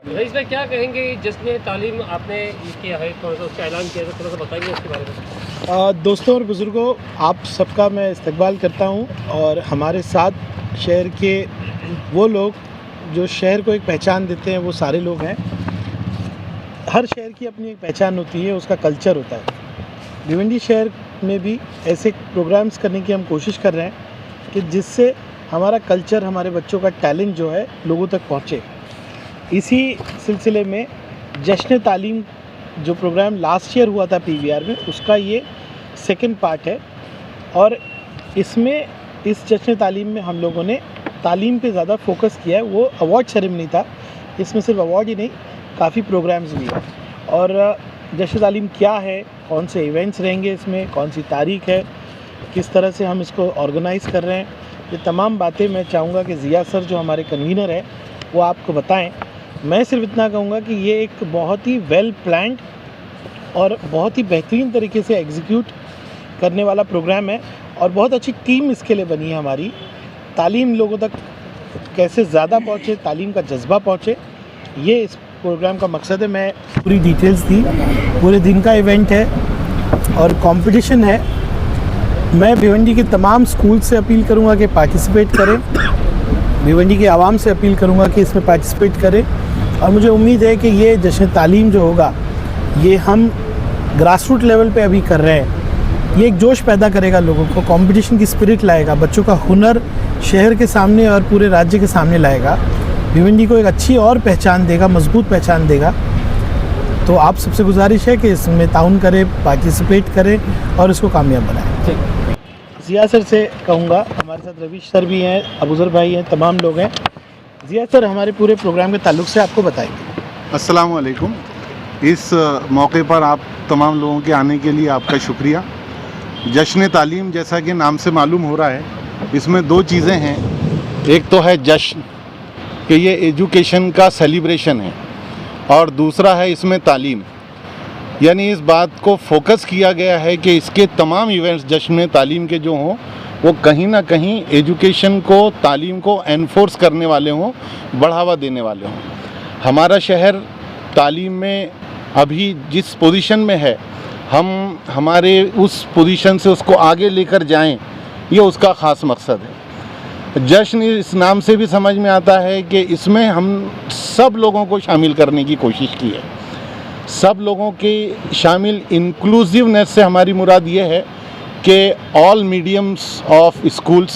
Rice भाई क्या कहेंगे जिसने तालीम आपने ये किया है थोड़ा सा उसका ऐलान किया है, थोड़ा सा बताइए उसके बारे में। दोस्तों और बुज़ुर्गों, आप सबका मैं इस्तकबाल करता हूं और हमारे साथ शहर के वो लोग जो शहर को एक पहचान देते हैं वो सारे लोग हैं। हर शहर की अपनी एक पहचान होती है, उसका कल्चर होता है। भिवंडी शहर में भी ऐसे प्रोग्राम्स करने की हम कोशिश कर रहे हैं कि जिससे हमारा कल्चर, हमारे बच्चों का टैलेंट जो है लोगों तक पहुँचे। इसी सिलसिले में जश्न तालीम जो प्रोग्राम लास्ट ईयर हुआ था पीवीआर में, उसका ये सेकंड पार्ट है। और इसमें इस जश्न तालीम में हम लोगों ने तालीम पे ज़्यादा फोकस किया है। वो अवार्ड सेरेमनी था, इसमें सिर्फ अवार्ड ही नहीं काफ़ी प्रोग्राम्स भी हैं। और जश्न तालीम क्या है, कौन से इवेंट्स रहेंगे इसमें, कौन सी तारीख है, किस तरह से हम इसको ऑर्गेनाइज़ कर रहे हैं, ये तमाम बातें मैं चाहूँगा कि ज़िया सर जो हमारे कन्वीनर है वो आपको बताएं। मैं सिर्फ इतना कहूँगा कि ये एक बहुत ही वेल प्लान्ड और बहुत ही बेहतरीन तरीके से एग्जीक्यूट करने वाला प्रोग्राम है और बहुत अच्छी टीम इसके लिए बनी है हमारी। तालीम लोगों तक कैसे ज़्यादा पहुँचे, तालीम का जज्बा पहुँचे, ये इस प्रोग्राम का मकसद है। मैं पूरी डिटेल्स दी, पूरे दिन का इवेंट है और कंपटीशन है। मैं भिवंडी के तमाम स्कूल से अपील करूँगा कि पार्टिसिपेट करें, भिवंडी की आवाम से अपील करूँगा कि इसमें पार्टिसिपेट करें। और मुझे उम्मीद है कि ये जश्न तालीम जो होगा ये हम ग्रासरूट लेवल पे अभी कर रहे हैं, ये एक जोश पैदा करेगा लोगों को, कंपटीशन की स्पिरिट लाएगा, बच्चों का हुनर शहर के सामने और पूरे राज्य के सामने लाएगा, भिवंडी को एक अच्छी और पहचान देगा, मजबूत पहचान देगा। तो आप सबसे गुजारिश है कि इसमें ताउन करें, पार्टिसिपेट करें और इसको कामयाब बनाएं। ज़िया सर से कहूँगा, हमारे साथ रवीश सर भी हैं, अबूज़र भाई हैं, तमाम लोग हैं। ज़िया सर हमारे पूरे प्रोग्राम के ताल्लुक से आपको बताएंगे। अस्सलाम वालेकुम। इस मौके पर आप तमाम लोगों के आने के लिए आपका शुक्रिया। जश्न तालीम जैसा कि नाम से मालूम हो रहा है, इसमें दो चीज़ें हैं। एक तो है जश्न कि ये एजुकेशन का सेलिब्रेशन है और दूसरा है इसमें तालीम, यानी इस बात को फोकस किया गया है कि इसके तमाम इवेंट्स जश्न तालीम के जो हों वो कहीं ना कहीं एजुकेशन को, तालीम को एनफोर्स करने वाले हों, बढ़ावा देने वाले हों। हमारा शहर तालीम में अभी जिस पोजीशन में है, हम हमारे उस पोजीशन से उसको आगे लेकर जाएं, ये उसका ख़ास मकसद है। जश्न इस नाम से भी समझ में आता है कि इसमें हम सब लोगों को शामिल करने की कोशिश की है। सब लोगों के शामिल इंक्लूसिवनेस से हमारी मुराद ये है कि all mediums of schools,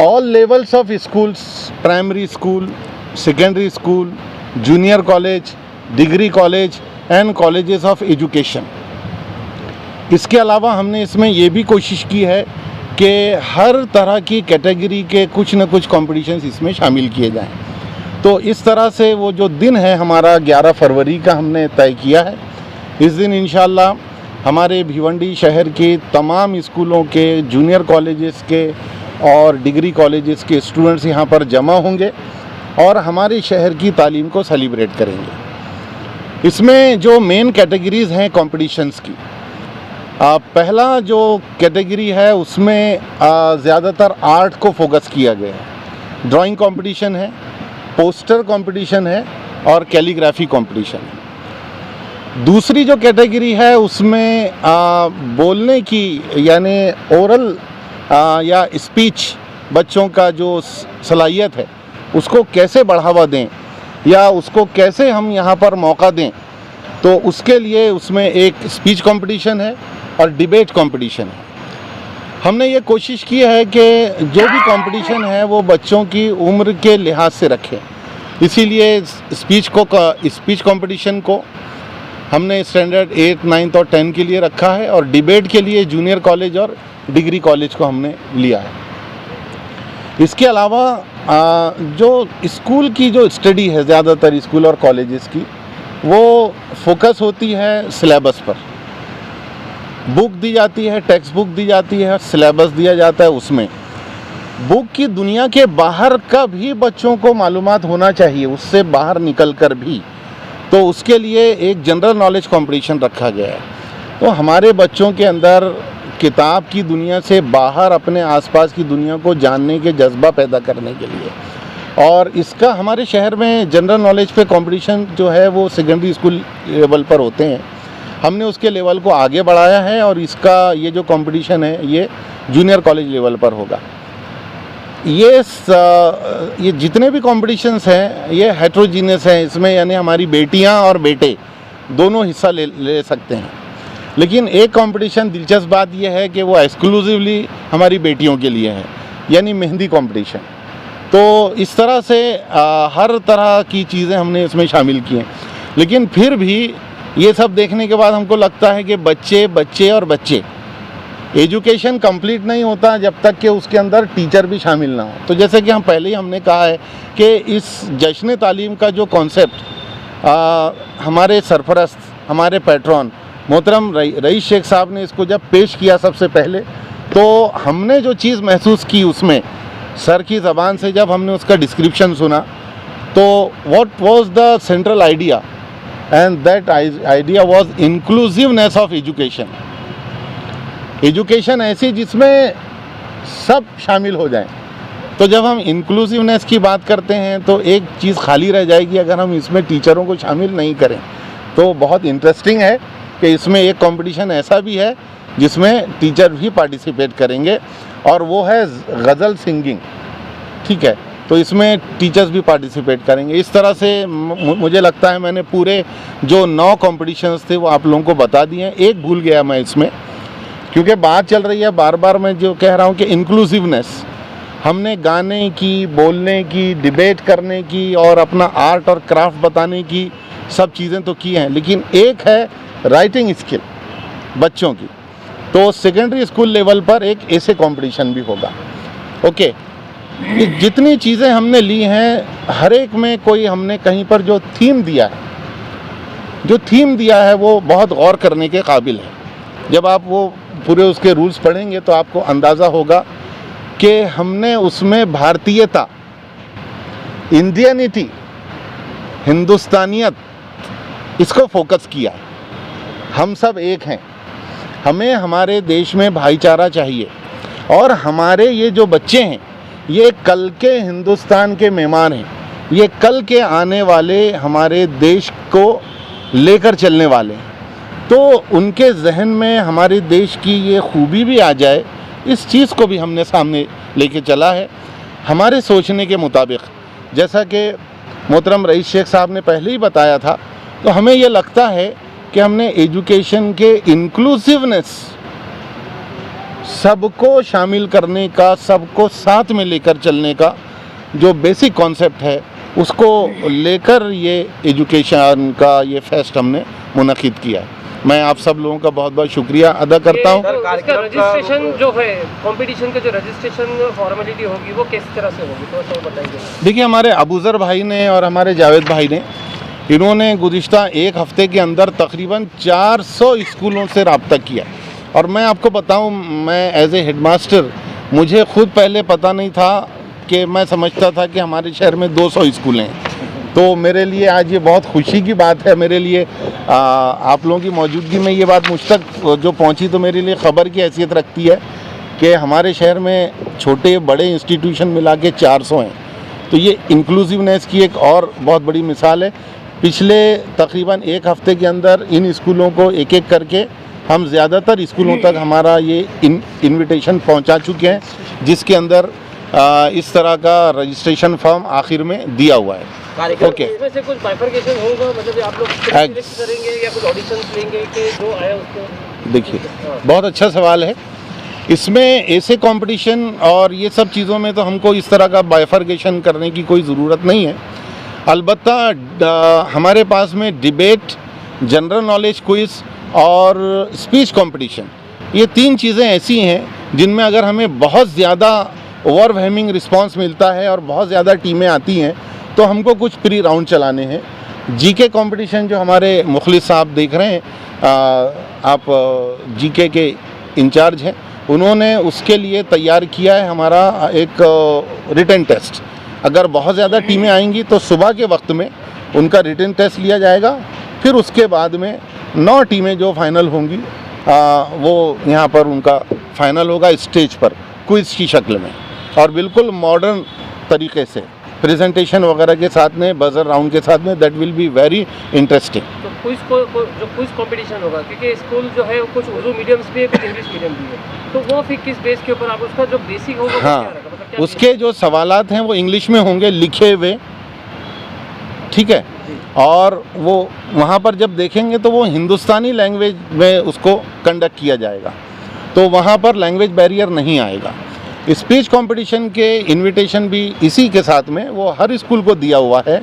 all levels of schools, primary school, secondary school, junior college, degree college and colleges of education. इसके अलावा हमने इसमें ये भी कोशिश की है कि हर तरह की कैटेगरी के कुछ न कुछ कॉम्पिटिशन्स इसमें शामिल किए जाएं। तो इस तरह से वो जो दिन है हमारा 11 फरवरी का हमने तय किया है। इस दिन इंशाल्लाह हमारे भिवंडी शहर के तमाम स्कूलों के, जूनियर कॉलेजेस के और डिग्री कॉलेजेस के स्टूडेंट्स यहाँ पर जमा होंगे और हमारे शहर की तालीम को सेलिब्रेट करेंगे। इसमें जो मेन कैटेगरीज़ हैं कॉम्पिटिशन्स की, पहला जो कैटेगरी है उसमें ज़्यादातर आर्ट को फोकस किया गया है। ड्राइंग कंपटीशन है, पोस्टर कंपटीशन है और कैलीग्राफी कंपटीशन है। दूसरी जो कैटेगरी है उसमें बोलने की यानी ओरल या स्पीच, बच्चों का जो सलाहियत है उसको कैसे बढ़ावा दें या उसको कैसे हम यहाँ पर मौका दें, तो उसके लिए उसमें एक स्पीच कंपटीशन है और डिबेट कंपटीशन है। हमने ये कोशिश की है कि जो भी कंपटीशन है वो बच्चों की उम्र के लिहाज से रखें, इसीलिए स्पीच कंपटीशन को हमने स्टैंडर्ड 8, 9 और 10 के लिए रखा है और डिबेट के लिए जूनियर कॉलेज और डिग्री कॉलेज को हमने लिया है। इसके अलावा जो स्कूल की जो स्टडी है, ज़्यादातर स्कूल और कॉलेजेस की, वो फोकस होती है सिलेबस पर। बुक दी जाती है, टेक्स्ट बुक दी जाती है, सिलेबस दिया जाता है। उसमें बुक की दुनिया के बाहर का भी बच्चों को मालूमात होना चाहिए, उससे बाहर निकल कर भी। तो उसके लिए एक जनरल नॉलेज कंपटीशन रखा गया है। तो हमारे बच्चों के अंदर किताब की दुनिया से बाहर अपने आसपास की दुनिया को जानने के जज्बा पैदा करने के लिए और इसका हमारे शहर में जनरल नॉलेज पे कंपटीशन जो है वो सेकेंडरी स्कूल लेवल पर होते हैं। हमने उसके लेवल को आगे बढ़ाया है और इसका ये जो कंपटीशन है ये जूनियर कॉलेज लेवल पर होगा। ये जितने भी कॉम्पिटिशन्स हैं ये हेट्रोजीनियस हैं, इसमें यानी हमारी बेटियां और बेटे दोनों हिस्सा ले सकते हैं। लेकिन एक कंपटीशन दिलचस्प बात यह है कि वो एक्सक्लूसिवली हमारी बेटियों के लिए है, यानी मेहंदी कंपटीशन। तो इस तरह से हर तरह की चीज़ें हमने इसमें शामिल की हैं। लेकिन फिर भी ये सब देखने के बाद हमको लगता है कि बच्चे एजुकेशन कंप्लीट नहीं होता जब तक कि उसके अंदर टीचर भी शामिल ना हो। तो जैसे कि हमने कहा है कि इस जश्न तालीम का जो कॉन्सेप्ट हमारे सरपरस्त, हमारे पैट्रॉन मोहतरम रईस शेख साहब ने इसको जब पेश किया सबसे पहले, तो हमने जो चीज़ महसूस की उसमें सर की ज़बान से जब हमने उसका डिस्क्रिप्शन सुना, तो what was the central idea, and that idea was inclusiveness of education. Education ऐसी जिसमें सब शामिल हो जाएं। तो जब हम इंक्लूसिवनेस की बात करते हैं तो एक चीज़ खाली रह जाएगी अगर हम इसमें टीचरों को शामिल नहीं करें। तो बहुत इंटरेस्टिंग है कि इसमें एक कंपटीशन ऐसा भी है जिसमें टीचर भी पार्टिसिपेट करेंगे, और वो है गज़ल सिंगिंग। ठीक है, तो इसमें टीचर्स भी पार्टिसिपेट करेंगे। इस तरह से मुझे लगता है मैंने पूरे जो 9 कॉम्पिटिशन्स थे वो आप लोगों को बता दिए हैं। एक भूल गया मैं इसमें, क्योंकि बात चल रही है बार बार मैं जो कह रहा हूँ कि इंक्लूसिवनेस, हमने गाने की, बोलने की, डिबेट करने की और अपना आर्ट और क्राफ्ट बताने की सब चीज़ें तो की हैं, लेकिन एक है राइटिंग स्किल बच्चों की। तो सेकेंडरी स्कूल लेवल पर एक ऐसे कंपटीशन भी होगा। ओके, ये जितनी चीज़ें हमने ली हैं हर एक में कोई हमने कहीं पर जो थीम दिया है वो बहुत गौर करने के काबिल है। जब आप वो पूरे उसके रूल्स पढ़ेंगे तो आपको अंदाज़ा होगा कि हमने उसमें भारतीयता, इंडियनिटी, हिंदुस्तानियत, इसको फोकस किया। हम सब एक हैं, हमें हमारे देश में भाईचारा चाहिए, और हमारे ये जो बच्चे हैं ये कल के हिंदुस्तान के मेहमान हैं, ये कल के आने वाले हमारे देश को लेकर चलने वाले हैं। तो उनके जहन में हमारे देश की ये खूबी भी आ जाए, इस चीज़ को भी हमने सामने लेके चला है हमारे सोचने के मुताबिक। जैसा कि मोहतरम रईस शेख साहब ने पहले ही बताया था, तो हमें ये लगता है कि हमने एजुकेशन के इंक्लूसिवनेस, सबको शामिल करने का, सबको साथ में लेकर चलने का जो बेसिक कॉन्सेप्ट है उसको लेकर ये एजुकेशन का ये फेस्ट हमने मुनक़िद किया है। मैं आप सब लोगों का बहुत बहुत शुक्रिया अदा करता हूँ। इसका रजिस्ट्रेशन जो है, कंपटीशन का जो रजिस्ट्रेशन फॉर्मेलिटी होगी वो किस तरह से होगी, थोड़ा सा बताइए। देखिए, हमारे अबूज़र भाई ने और हमारे जावेद भाई ने, इन्होंने गुज़िश्ता एक हफ़्ते के अंदर तकरीबन 400 स्कूलों से रब्ता किया। और मैं आपको बताऊं, मैं एज ए हेडमास्टर, मुझे ख़ुद पहले पता नहीं था कि मैं समझता था कि हमारे शहर में 200 स्कूल हैं। तो मेरे लिए आज ये बहुत खुशी की बात है, मेरे लिए आप लोगों की मौजूदगी में ये बात मुझ तक जो पहुंची तो मेरे लिए ख़बर की हैसियत रखती है कि हमारे शहर में छोटे बड़े इंस्टीट्यूशन मिला के 400 हैं। तो ये इंक्लूसिवनेस की एक और बहुत बड़ी मिसाल है। पिछले तकरीबन एक हफ़्ते के अंदर इन स्कूलों को एक एक करके हम ज़्यादातर स्कूलों तक हमारा ये इन्विटेशन पहुंचा चुके हैं, जिसके अंदर इस तरह का रजिस्ट्रेशन फॉर्म आखिर में दिया हुआ है। ओके, इसमें से कुछ बाइफरकेशन होगा, मतलब आप लोग सिलेक्ट करेंगे या कुछ ऑडिशंस लेंगे कि जो आया उसको? देखिए, बहुत अच्छा सवाल है। इसमें ऐसे कंपटीशन और ये सब चीज़ों में तो हमको इस तरह का बाइफरकेशन करने की कोई ज़रूरत नहीं है। अलबत्ता हमारे पास में डिबेट, जनरल नॉलेज क्विज़ और स्पीच कंपटीशन, ये 3 चीज़ें ऐसी हैं जिनमें अगर हमें बहुत ज़्यादा ओवरवेलमिंग रिस्पांस मिलता है और बहुत ज़्यादा टीमें आती हैं तो हमको कुछ प्री राउंड चलाने हैं। जीके कंपटीशन जो हमारे मुखलिस साहब देख रहे हैं, आप जीके के इंचार्ज हैं, उन्होंने उसके लिए तैयार किया है हमारा एक रिटन टेस्ट। अगर बहुत ज़्यादा टीमें आएंगी तो सुबह के वक्त में उनका रिटन टेस्ट लिया जाएगा, फिर उसके बाद में 9 टीमें जो फाइनल होंगी वो यहाँ पर उनका फाइनल होगा स्टेज पर क्विज़ की शक्ल में, और बिल्कुल मॉडर्न तरीके से प्रेजेंटेशन वगैरह के साथ में, बजर राउंड के साथ में, that will be very interesting. तो जो क्विज कंपटीशन होगा, क्योंकि स्कूल जो है कुछ उर्दू मीडियम्स भी है, कुछ इंग्लिश मीडियम भी है, तो वो फिर किस बेस के ऊपर आप उसका जो बेसिक होगा वो क्या हाँ, रहेगा? मतलब क्या उसके जो सवालात हैं वो इंग्लिश में होंगे लिखे हुए, ठीक है, जी। और वो वहाँ पर जब देखेंगे तो वो हिंदुस्तानी लैंग्वेज में उसको कंडक्ट किया जाएगा, तो वहाँ पर लैंग्वेज बैरियर नहीं आएगा। स्पीच कंपटीशन के इनविटेशन भी इसी के साथ में वो हर स्कूल को दिया हुआ है,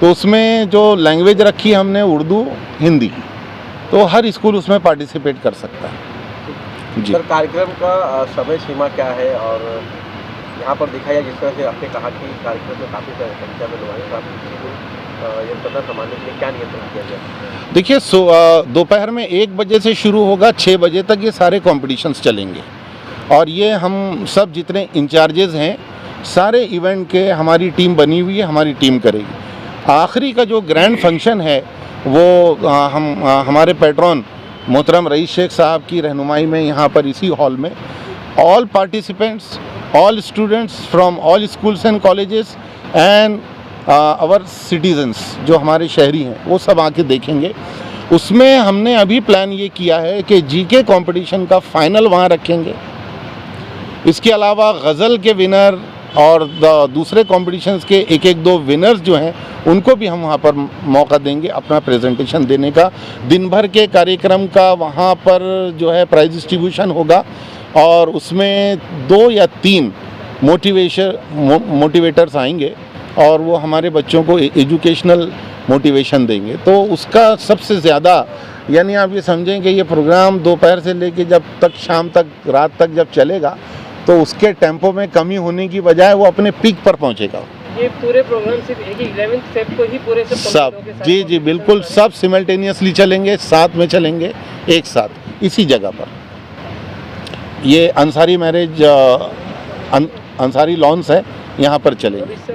तो उसमें जो लैंग्वेज रखी हमने उर्दू हिंदी, तो हर स्कूल उसमें पार्टिसिपेट कर सकता है जी। सर, कार्यक्रम का समय सीमा क्या है, और यहाँ पर दिखाया जिस तरह से आपने कहा कि कार्यक्रम में काफ़ी संख्या में लोग आए, तो आपने किसी को यंत्रणा संभालने के लिए क्या नियंत्रण किया गया? देखिए, दोपहर में 1 बजे से शुरू होगा, 6 बजे तक ये सारे कॉम्पिटिशन्स चलेंगे, और ये हम सब जितने इंचार्जेस हैं सारे इवेंट के, हमारी टीम बनी हुई है, हमारी टीम करेगी। आखिरी का जो ग्रैंड फंक्शन है वो हमारे पैट्रॉन मोहतरम रईस शेख साहब की रहनुमाई में यहाँ पर इसी हॉल में all participants, all students from all schools and colleges and our citizens, जो हमारे शहरी हैं, वो सब आके देखेंगे। उसमें हमने अभी प्लान ये किया है कि जीके कंपटीशन का फाइनल वहाँ रखेंगे। इसके अलावा गज़ल के विनर और दूसरे कॉम्पिटिशन्स के एक दो विनर्स जो हैं उनको भी हम वहाँ पर मौका देंगे अपना प्रेजेंटेशन देने का। दिन भर के कार्यक्रम का वहाँ पर जो है प्राइज डिस्ट्रीब्यूशन होगा, और उसमें 2 या 3 मोटिवेटर्स आएंगे और वो हमारे बच्चों को एजुकेशनल मोटिवेशन देंगे। तो उसका सबसे ज़्यादा, यानी आप ये समझें कि ये प्रोग्राम दोपहर से लेके जब तक शाम तक, रात तक जब चलेगा, तो उसके टेम्पो में कमी होने की बजाय वो अपने पीक पर पहुंचेगा। ये पूरे प्रोग्राम सिर्फ एक ही 11 फेब को ही पूरे सब जी बिल्कुल, सब सिमल्टेनियसली चलेंगे, साथ में चलेंगे, एक साथ इसी जगह पर। ये अंसारी मैरिज अंसारी लॉन्स है, यहाँ पर चलेंगे।